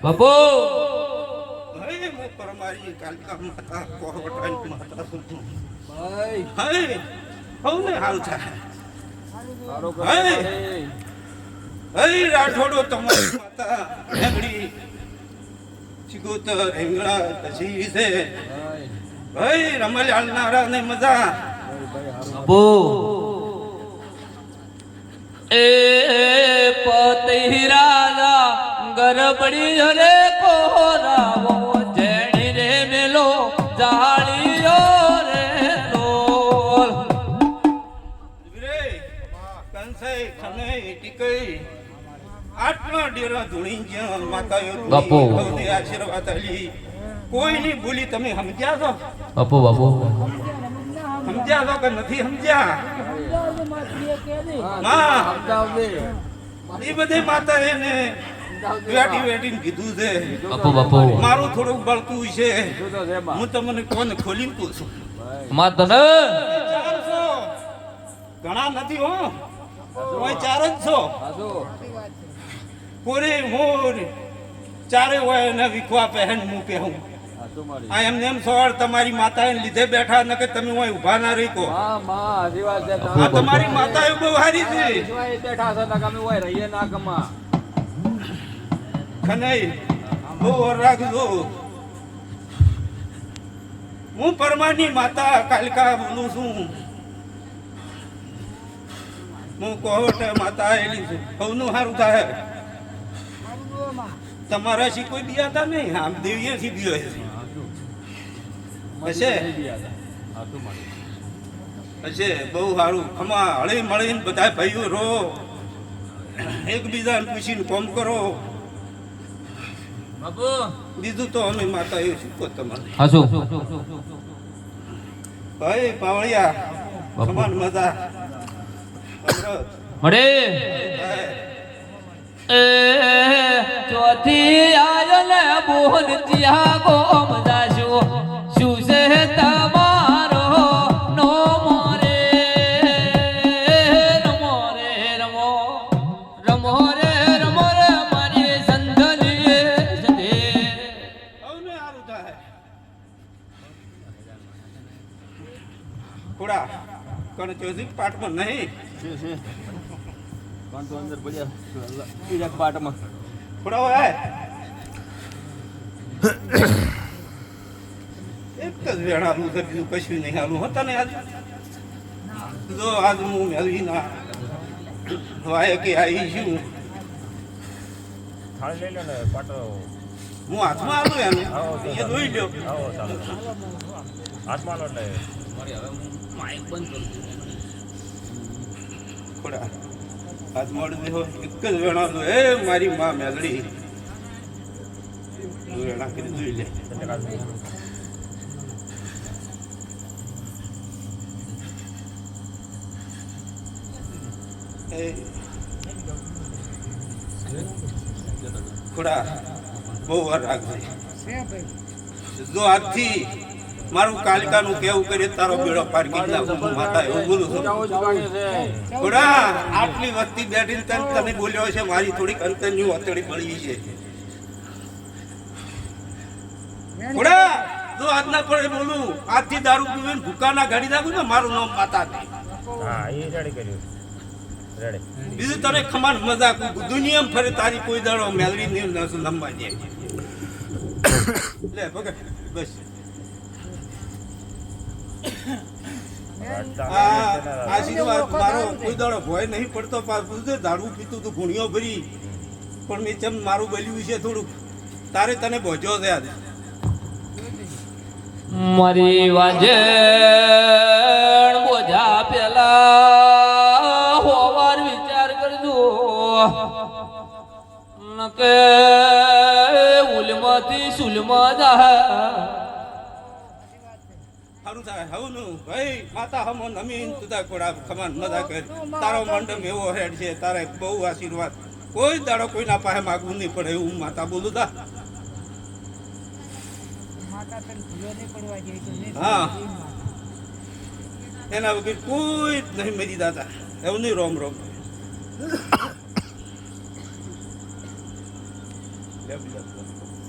બાપુ હે મો પરમારી કાલિકા માતા કોહવટાઈ માતા સુતું ભાઈ હે હવને હાલ થાય સારો હે કરે હે રાઠોડો તમારી માતા હેંગડી ચિગોતર હેંગડા તસી છે ભાઈ ભાઈ રમલ હાલનારા ને મજા બાપુ એ પતિ રાજા ગરબડી હરે કોરાવો જેણી રે મેલો જાળીયો રે લોલ રે કંસે ખને ટીકઈ આટલા ડેરા ધૂણી જ્યાં માતાઓ બાપુ. ધૂણી આશીર્વાદ આલી કોઈની ભૂલી તમે સમજ્યા છો બાપુ બાપુ સમજ્યા છો કે નથી સમજ્યા માં સમજાવજે એ બધી માતા એને વેટી વેટીને કીધું છે બાપુ બાપુ મારું થોડુંક બળતું છે શું તો છે બા હું તમને કોને ખોલીને પૂછું માં તને 400 ઘણા નથી હો કોઈ 4 જ છો આજો પૂરી મોર ચારે હોય ને વિખવા પહેન હું પહેવું આજો મારી આ એમને એમ સવાળ તમારી માતાએ લીધે બેઠા ન કે તમે હોય ઊભા ના રહી કો માં માં આજી વાત છે આ તમારી માતા એ બહુ હારી છે જોઈ બેઠા છે ના કમે હોય રહીએ ના કમા ખનાઈ બહુ ઓર રાખજો હું પરમાની માતા કાલિકા બોલું છું હું કોહવટ માતા આવેલી છું સૌનું સારું થાય તમારા શી કોઈ દિયાતા નહીં આમ દેવીએ થી દિયો હશે હશે બહુ સારું ખમા હળી મળીને બધા ભાઈઓ રહો એકબીજાને પૂછીને કોમ કરો બાપુ બીજું તો અમે માતા એવું શીખો તમારે આજો ભાઈ પાવળિયા બાપુ. ખમાન મજા અમૃત. મળે હે. એ ચોથી આયલે બોલ ત્યાં ગોમ જાશો શું છે તમારો નો મોરે રમો રે રમો રમો રે રમો રે મારી સંધલી સદે હવને હારું થાય. ખોડા કણ ચોથી પાઠમાં નહીં કોણ તો અંદર પડ્યા બીજા પાટમાં ખોડા હોય એક જ વેણાલું છે બીજું કશું નહીં હાલું હતા ને આજ જો આજ હું મેળવી ના વાય કે આવી છું થાળી લઈ લો ને પાટો હું હાથમાં આલું એને એ જોઈ લ્યો આવો ચાલો હાથમાં લો એટલે ખોડા હાથ મોડું દેહો એક જ વેણાલું એ મારી માં મેળડી વેણા કરી જોઈ લે એ ખોડા બહુ વાર રાખજે જો આજથી મારું કાલિકાનું કેવું કરે તારો બેડો પાર કરી નાખું હું માતા એવું બોલું છું ખોડા આટલી વસ્તી બેઠી તને બોલ્યો છે મારી થોડીક અંતરની વતડી પડી છે ખોડા જો આજના પડે બોલું આજથી દારૂ પીવીને ભૂકાના ગાડી નાખું ને મારું નામ માતા છે હા એ રેડી કર્યું રેડી બીજું તને ખમાન મજાક દુનિયામાં ફરે તારી કોઈ દાડો મેલડી નહીં લંબા જાય લે ભગત બસ આશીર્વાદ મારો કોઈ દાડો ભય નહીં પડતો પૂછે દારૂ પીતું તું ગુણિયો ભરી પણ મેં ચમ મારું બલ્યું છે થોડુંક તારે તને બોજો છે આજે મારી વાજણ બોજા પેલા હોવાર વિચાર કરજો નકે ઉલમાંથી સુલમાં જા સારું થાય હવનું ભાઈ માતા હમો નમીન તુદા કોડા ખમાન મજા કર તારો મંડપ એવો હેડ છે તારે બહુ આશીર્વાદ કોઈ દાડો કોઈના પાસે માગવું નહીં પડે એવું માતા બોલું તા હા એના વગર કોઈ જ નહીં મરી દાદા એવું નહીં રોમ રોમ ટેબ્લેટ લખો